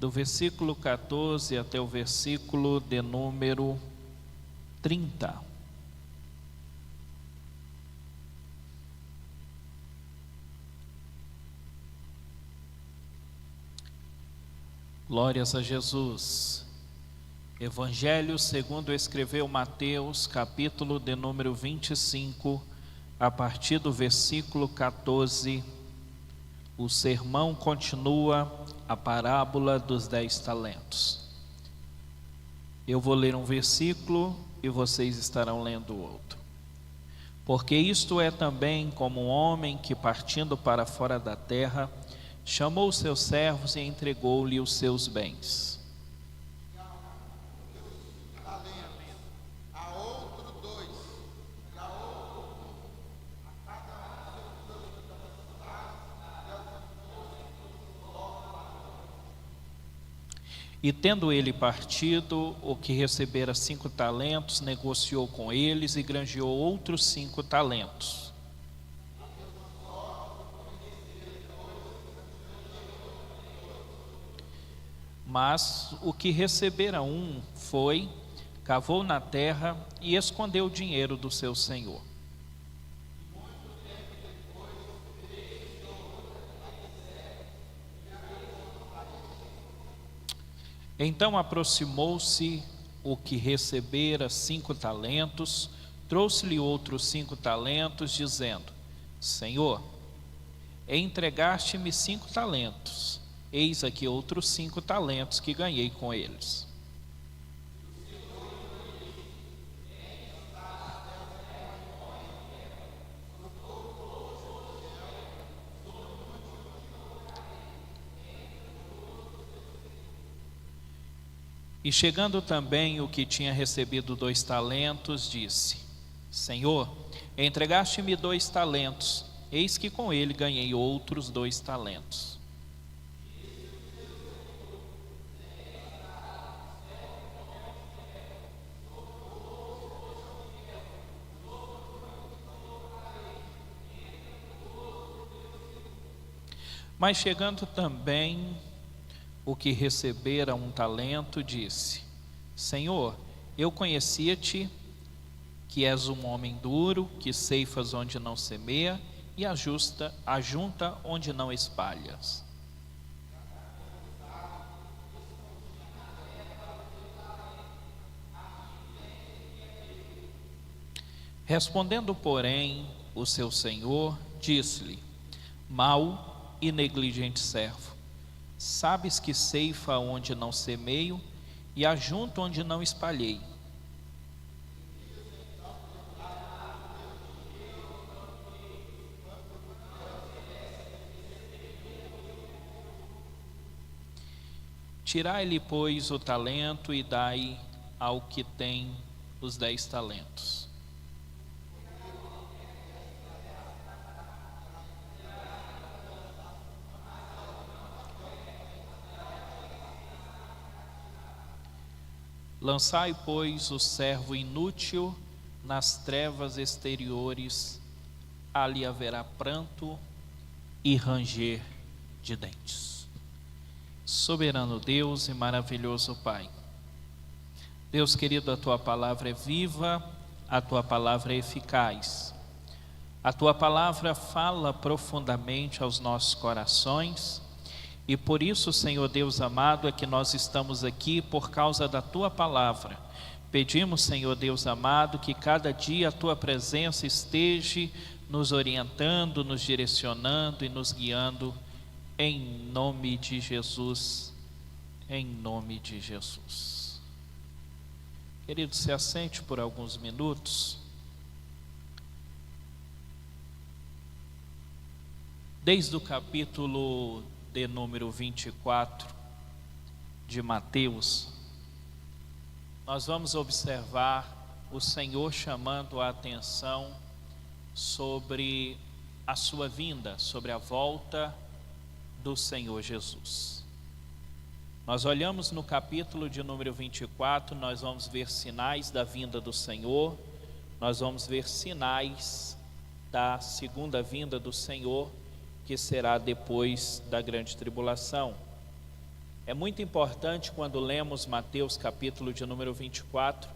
do versículo 14 até o versículo de número 30. Glórias a Jesus. Evangelho segundo escreveu Mateus, capítulo de número 25, a partir do versículo 14. O sermão continua a parábola dos 10 talentos. Eu vou ler um versículo e vocês estarão lendo outro. Porque isto é também como um homem que, partindo para fora da terra, chamou os seus servos e entregou-lhe os seus bens. E tendo ele partido, o que recebera 5 talentos, negociou com eles e granjeou outros 5 talentos. Mas o que recebera 1 foi, cavou na terra e escondeu o dinheiro do seu senhor. Então aproximou-se o que recebera 5 talentos, trouxe-lhe outros 5 talentos, dizendo: Senhor, entregaste-me 5 talentos, eis aqui outros 5 talentos que ganhei com eles. E chegando também o que tinha recebido 2 talentos, disse: Senhor, entregaste-me 2 talentos, eis que com ele ganhei outros 2 talentos. Mas chegando também o que recebera 1 talento, disse: Senhor, eu conhecia-te, que és um homem duro, que ceifas onde não semeia e ajunta onde não espalhas. Respondendo, porém, o seu senhor, disse-lhe: Mau e negligente servo, sabes que ceifa onde não semeio e ajunto onde não espalhei. Tirai-lhe, pois, o talento e dai ao que tem os 10 talentos. Lançai, pois, o servo inútil nas trevas exteriores, ali haverá pranto e ranger de dentes. Soberano Deus e maravilhoso Pai, Deus querido, a Tua palavra é viva, a Tua palavra é eficaz, a Tua palavra fala profundamente aos nossos corações. E por isso, Senhor Deus amado, é que nós estamos aqui por causa da Tua palavra. Pedimos, Senhor Deus amado, que cada dia a Tua presença esteja nos orientando, nos direcionando e nos guiando, em nome de Jesus, em nome de Jesus. Querido, se assente por alguns minutos. Desde o capítulo de número 24 de Mateus, nós vamos observar o Senhor chamando a atenção sobre a sua vinda, sobre a volta do Senhor Jesus. Nós olhamos no capítulo de número 24, nós vamos ver sinais da vinda do Senhor, nós vamos ver sinais da segunda vinda do Senhor, que será depois da grande tribulação. É muito importante, quando lemos Mateus capítulo de número 24,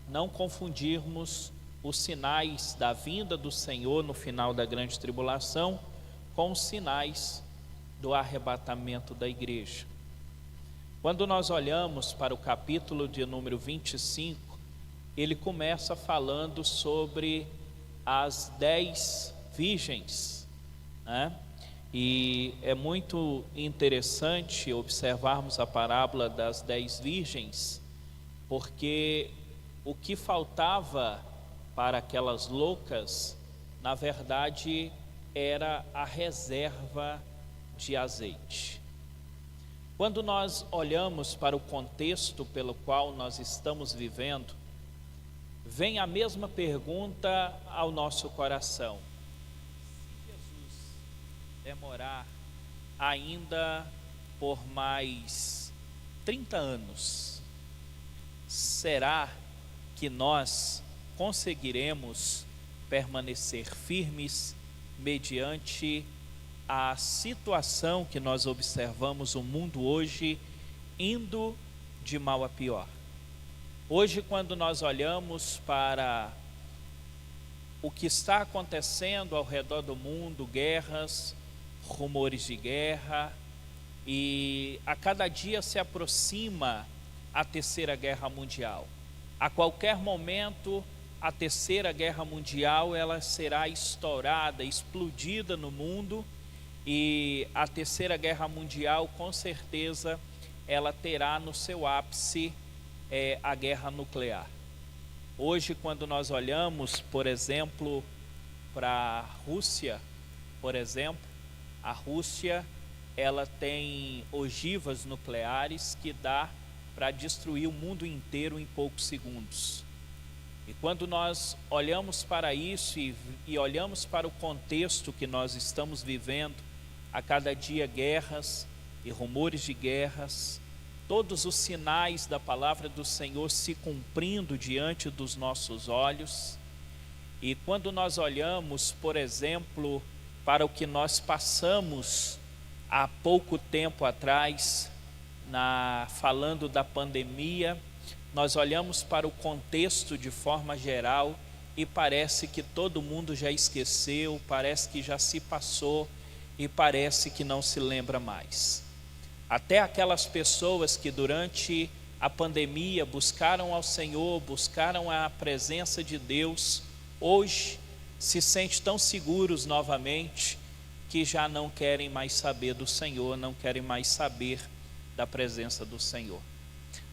não confundirmos os sinais da vinda do Senhor no final da grande tribulação com os sinais do arrebatamento da igreja. Quando nós olhamos para o capítulo de número 25, ele começa falando sobre as 10 virgens, né? E é muito interessante observarmos a parábola das 10 virgens, porque o que faltava para aquelas loucas, na verdade, era a reserva de azeite. Quando nós olhamos para o contexto pelo qual nós estamos vivendo, vem a mesma pergunta ao nosso coração: se Jesus demorar ainda por mais 30 anos, será que nós conseguiremos permanecer firmes mediante a situação que nós observamos o mundo hoje indo de mal a pior? Hoje, quando nós olhamos para o que está acontecendo ao redor do mundo, guerras, rumores de guerra, e a cada dia se aproxima a Terceira Guerra Mundial. A qualquer momento, a Terceira Guerra Mundial ela será estourada, explodida no mundo, e a Terceira Guerra Mundial, com certeza, ela terá no seu ápice a guerra nuclear. Hoje, quando nós olhamos, por exemplo, para a Rússia, a Rússia ela tem ogivas nucleares que dá para destruir o mundo inteiro em poucos segundos. E quando nós olhamos para isso e olhamos para o contexto que nós estamos vivendo, a cada dia guerras e rumores de guerras, todos os sinais da palavra do Senhor se cumprindo diante dos nossos olhos. E quando nós olhamos, por exemplo, para o que nós passamos há pouco tempo atrás, falando da pandemia, nós olhamos para o contexto de forma geral e parece que todo mundo já esqueceu, parece que já se passou e parece que não se lembra mais. Até aquelas pessoas que durante a pandemia buscaram ao Senhor, buscaram a presença de Deus, hoje se sentem tão seguros novamente que já não querem mais saber do Senhor, não querem mais saber da presença do Senhor.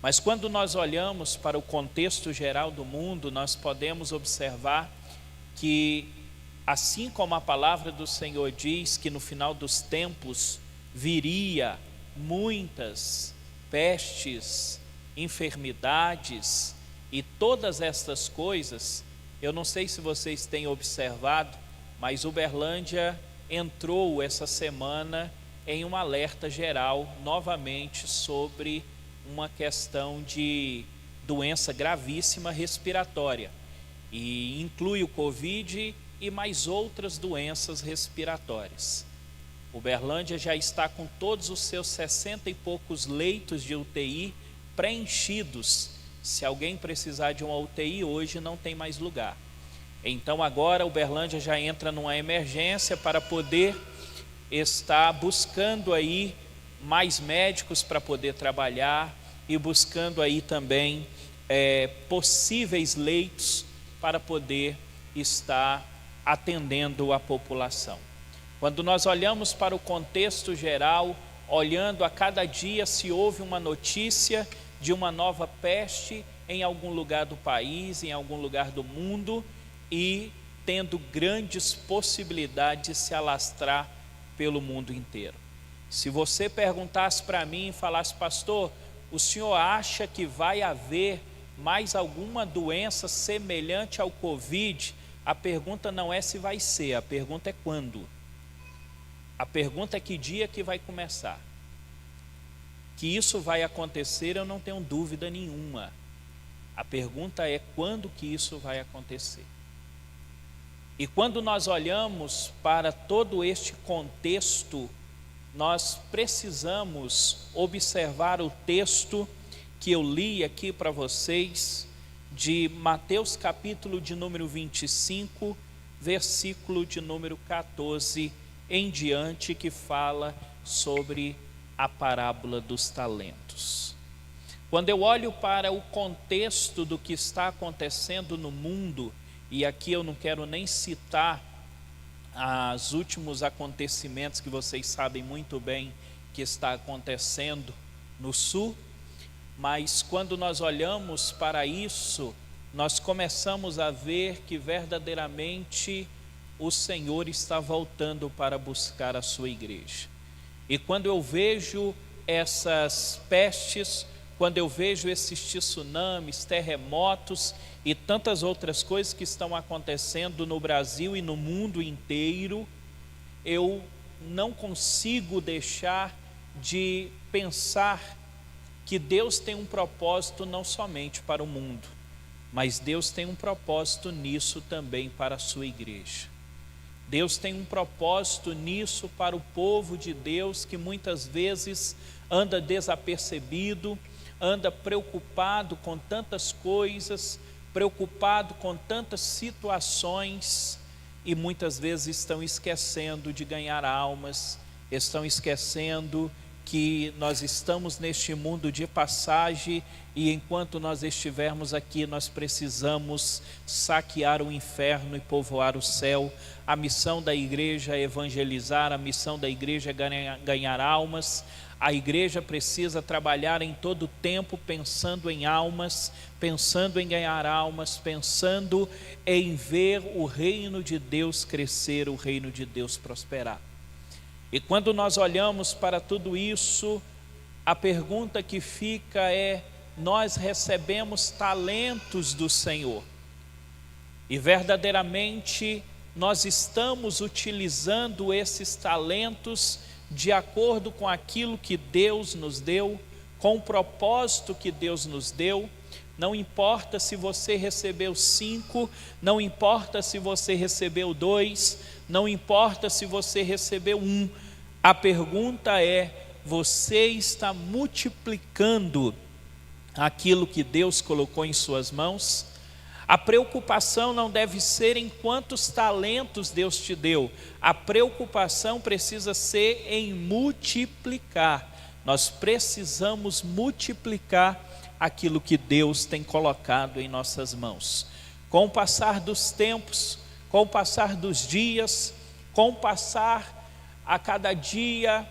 Mas quando nós olhamos para o contexto geral do mundo, nós podemos observar que, assim como a palavra do Senhor diz que no final dos tempos viria muitas pestes, enfermidades e todas estas coisas, eu não sei se vocês têm observado, mas Uberlândia entrou essa semana em um alerta geral novamente sobre uma questão de doença gravíssima respiratória, e inclui o Covid e mais outras doenças respiratórias. Uberlândia já está com todos os seus 60 e poucos leitos de UTI preenchidos. Se alguém precisar de uma UTI hoje, não tem mais lugar. Então agora Uberlândia já entra numa emergência para poder estar buscando aí mais médicos para poder trabalhar e buscando aí também possíveis leitos para poder estar atendendo a população. Quando nós olhamos para o contexto geral, olhando a cada dia se houve uma notícia de uma nova peste em algum lugar do país, em algum lugar do mundo, e tendo grandes possibilidades de se alastrar pelo mundo inteiro. Se você perguntasse para mim e falasse: pastor, o senhor acha que vai haver mais alguma doença semelhante ao Covid? A pergunta não é se vai ser, a pergunta é quando. A pergunta é que dia que vai começar. Que isso vai acontecer, eu não tenho dúvida nenhuma. A pergunta é quando que isso vai acontecer. E quando nós olhamos para todo este contexto nós precisamos observar o texto que eu li aqui para vocês, de Mateus capítulo de número 25, versículo de número 14 em diante, que fala sobre a parábola dos talentos. Quando eu olho para o contexto do que está acontecendo no mundo, e aqui eu não quero nem citar os últimos acontecimentos que vocês sabem muito bem que está acontecendo no sul, mas quando nós olhamos para isso, nós começamos a ver que verdadeiramente o Senhor está voltando para buscar a sua igreja. E quando eu vejo essas pestes, quando eu vejo esses tsunamis, terremotos e tantas outras coisas que estão acontecendo no Brasil e no mundo inteiro, eu não consigo deixar de pensar que Deus tem um propósito não somente para o mundo, mas Deus tem um propósito nisso também para a sua igreja. Deus tem um propósito nisso para o povo de Deus, que muitas vezes anda desapercebido, anda preocupado com tantas coisas, preocupado com tantas situações, e muitas vezes estão esquecendo de ganhar almas, estão esquecendo que nós estamos neste mundo de passagem, e enquanto nós estivermos aqui, nós precisamos saquear o inferno e povoar o céu. A missão da igreja é evangelizar, a missão da igreja é ganhar almas. A igreja precisa trabalhar em todo o tempo pensando em almas, pensando em ganhar almas, pensando em ver o reino de Deus crescer, o reino de Deus prosperar. E quando nós olhamos para tudo isso, a pergunta que fica é: nós recebemos talentos do Senhor, e verdadeiramente nós estamos utilizando esses talentos de acordo com aquilo que Deus nos deu, com o propósito que Deus nos deu? Não importa se você recebeu 5, não importa se você recebeu 2, não importa se você recebeu 1. A pergunta é: você está multiplicando aquilo que Deus colocou em suas mãos? A preocupação não deve ser em quantos talentos Deus te deu. A preocupação precisa ser em multiplicar. Nós precisamos multiplicar aquilo que Deus tem colocado em nossas mãos. Com o passar dos tempos, com o passar dos dias, com o passar a cada dia,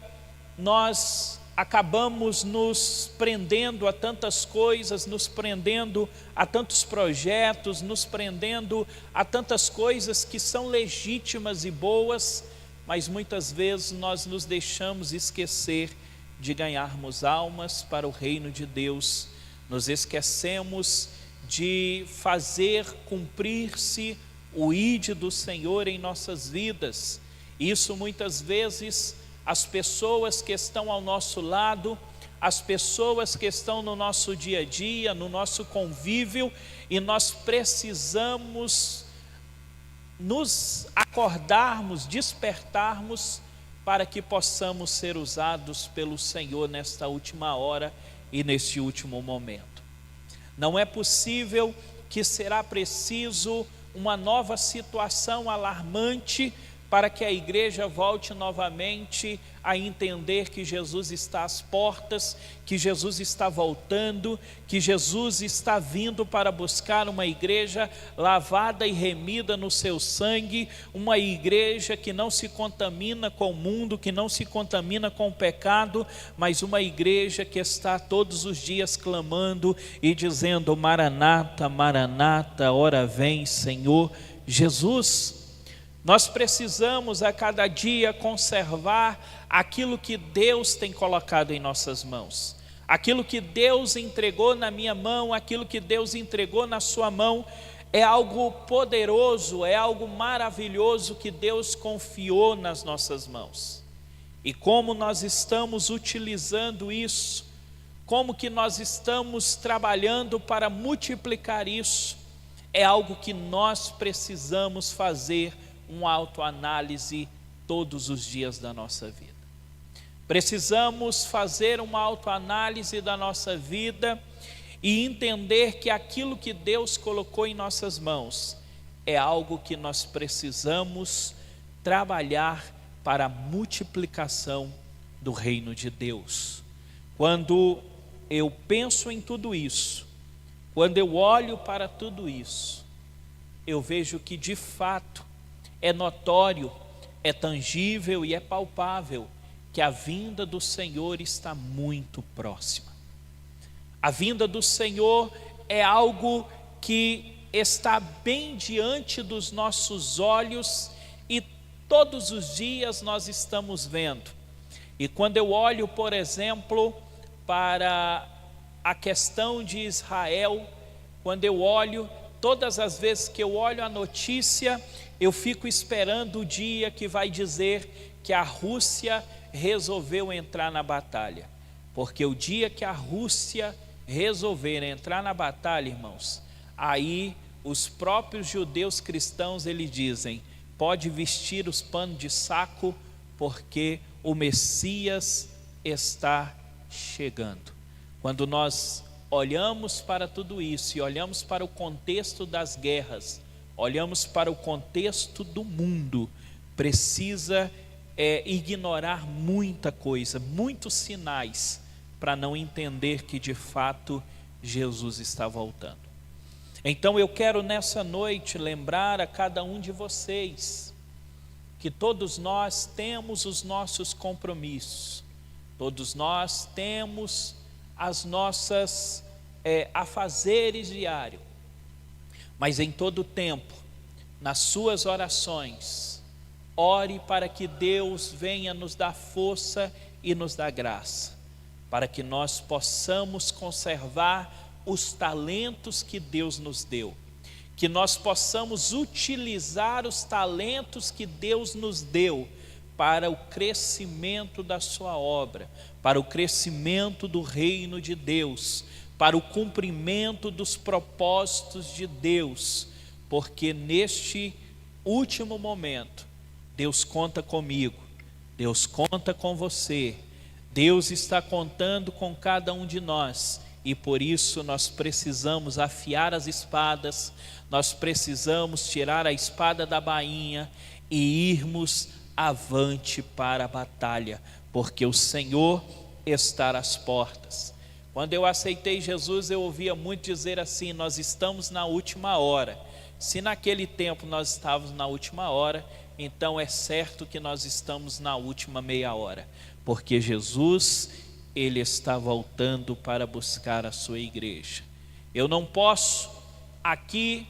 nós acabamos nos prendendo a tantas coisas, nos prendendo a tantos projetos, nos prendendo a tantas coisas que são legítimas e boas, mas muitas vezes nós nos deixamos esquecer de ganharmos almas para o reino de Deus. Nos esquecemos de fazer cumprir-se o ide do Senhor em nossas vidas. Isso muitas vezes as pessoas que estão ao nosso lado, as pessoas que estão no nosso dia a dia, no nosso convívio, e nós precisamos nos acordarmos, despertarmos, para que possamos ser usados pelo Senhor nesta última hora e neste último momento. Não é possível que será preciso uma nova situação alarmante para que a igreja volte novamente a entender que Jesus está às portas, que Jesus está voltando, que Jesus está vindo para buscar uma igreja lavada e remida no seu sangue, uma igreja que não se contamina com o mundo, que não se contamina com o pecado, mas uma igreja que está todos os dias clamando e dizendo: Maranata, Maranata, ora vem Senhor Jesus. Nós precisamos a cada dia conservar aquilo que Deus tem colocado em nossas mãos. Aquilo que Deus entregou na minha mão, aquilo que Deus entregou na sua mão, é algo poderoso, é algo maravilhoso que Deus confiou nas nossas mãos. E como nós estamos utilizando isso, como que nós estamos trabalhando para multiplicar isso, é algo que nós precisamos fazer uma autoanálise todos os dias da nossa vida. Precisamos fazer uma autoanálise da nossa vida e entender que aquilo que Deus colocou em nossas mãos é algo que nós precisamos trabalhar para a multiplicação do reino de Deus. Quando eu penso em tudo isso, quando eu olho para tudo isso, eu vejo que de fato é notório, é tangível e é palpável que a vinda do Senhor está muito próxima. A vinda do Senhor é algo que está bem diante dos nossos olhos e todos os dias nós estamos vendo. E quando eu olho, por exemplo, para a questão de Israel, quando eu olho, todas as vezes que eu olho a notícia, eu fico esperando o dia que vai dizer que a Rússia resolveu entrar na batalha. Porque o dia que a Rússia resolver entrar na batalha, irmãos, aí os próprios judeus cristãos, eles dizem, pode vestir os panos de saco, porque o Messias está chegando. Quando nós olhamos para tudo isso e olhamos para o contexto das guerras, olhamos para o contexto do mundo, precisa ignorar muita coisa, muitos sinais, para não entender que de fato Jesus está voltando. Então eu quero nessa noite lembrar a cada um de vocês que todos nós temos os nossos compromissos, todos nós temos as nossas afazeres diários, mas em todo tempo, nas suas orações, ore para que Deus venha nos dar força e nos dar graça, para que nós possamos conservar os talentos que Deus nos deu, que nós possamos utilizar os talentos que Deus nos deu para o crescimento da sua obra, para o crescimento do reino de Deus, para o cumprimento dos propósitos de Deus, porque neste último momento, Deus conta comigo, Deus conta com você, Deus está contando com cada um de nós, e por isso nós precisamos afiar as espadas, nós precisamos tirar a espada da bainha e irmos avante para a batalha, porque o Senhor está às portas. Quando eu aceitei Jesus, eu ouvia muito dizer assim, nós estamos na última hora. Se naquele tempo nós estávamos na última hora, então é certo que nós estamos na última meia hora, porque Jesus, Ele está voltando para buscar a sua igreja. Eu não posso aqui,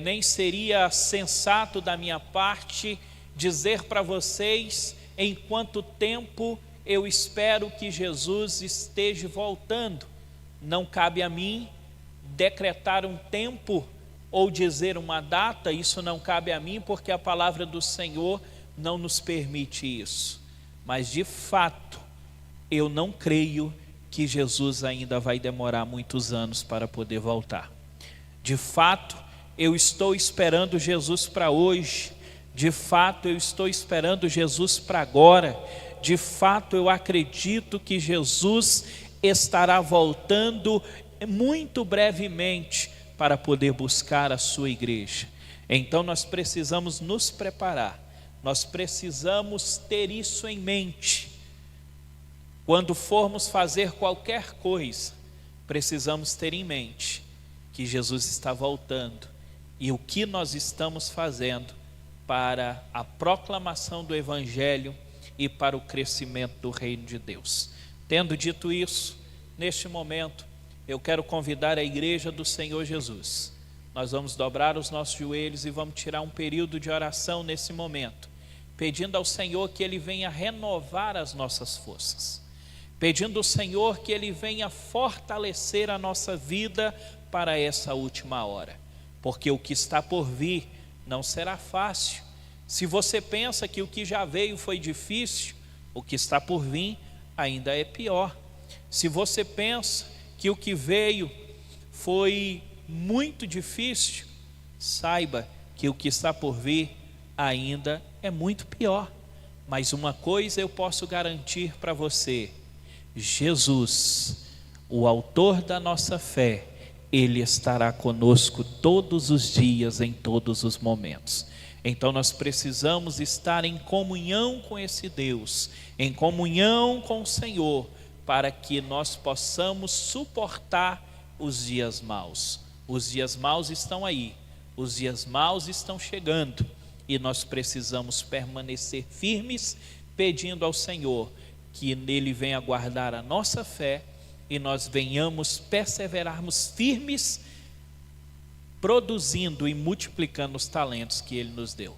nem seria sensato da minha parte, dizer para vocês em quanto tempo eu espero que Jesus esteja voltando. Não cabe a mim decretar um tempo ou dizer uma data, isso não cabe a mim, porque a palavra do Senhor não nos permite isso. Mas de fato, eu não creio que Jesus ainda vai demorar muitos anos para poder voltar. De fato, eu estou esperando Jesus para hoje. De fato, eu estou esperando Jesus para agora. De fato, eu acredito que Jesus estará voltando muito brevemente para poder buscar a sua igreja. Então nós precisamos nos preparar, nós precisamos ter isso em mente. Quando formos fazer qualquer coisa, precisamos ter em mente que Jesus está voltando e o que nós estamos fazendo para a proclamação do Evangelho e para o crescimento do reino de Deus. Tendo dito isso, neste momento, eu quero convidar a igreja do Senhor Jesus. Nós vamos dobrar os nossos joelhos e vamos tirar um período de oração nesse momento, pedindo ao Senhor que Ele venha renovar as nossas forças, pedindo ao Senhor que Ele venha fortalecer a nossa vida para essa última hora, porque o que está por vir não será fácil. Se você pensa que o que já veio foi difícil, o que está por vir ainda é pior. Se você pensa que o que veio foi muito difícil, saiba que o que está por vir ainda é muito pior, Mas uma coisa eu posso garantir para você: Jesus, o autor da nossa fé, Ele estará conosco todos os dias, em todos os momentos. Então nós precisamos estar em comunhão com esse Deus, em comunhão com o Senhor, para que nós possamos suportar os dias maus. Os dias maus estão aí, os dias maus estão chegando, e nós precisamos permanecer firmes, pedindo ao Senhor que nele venha guardar a nossa fé, e nós venhamos perseverarmos firmes, produzindo e multiplicando os talentos que Ele nos deu.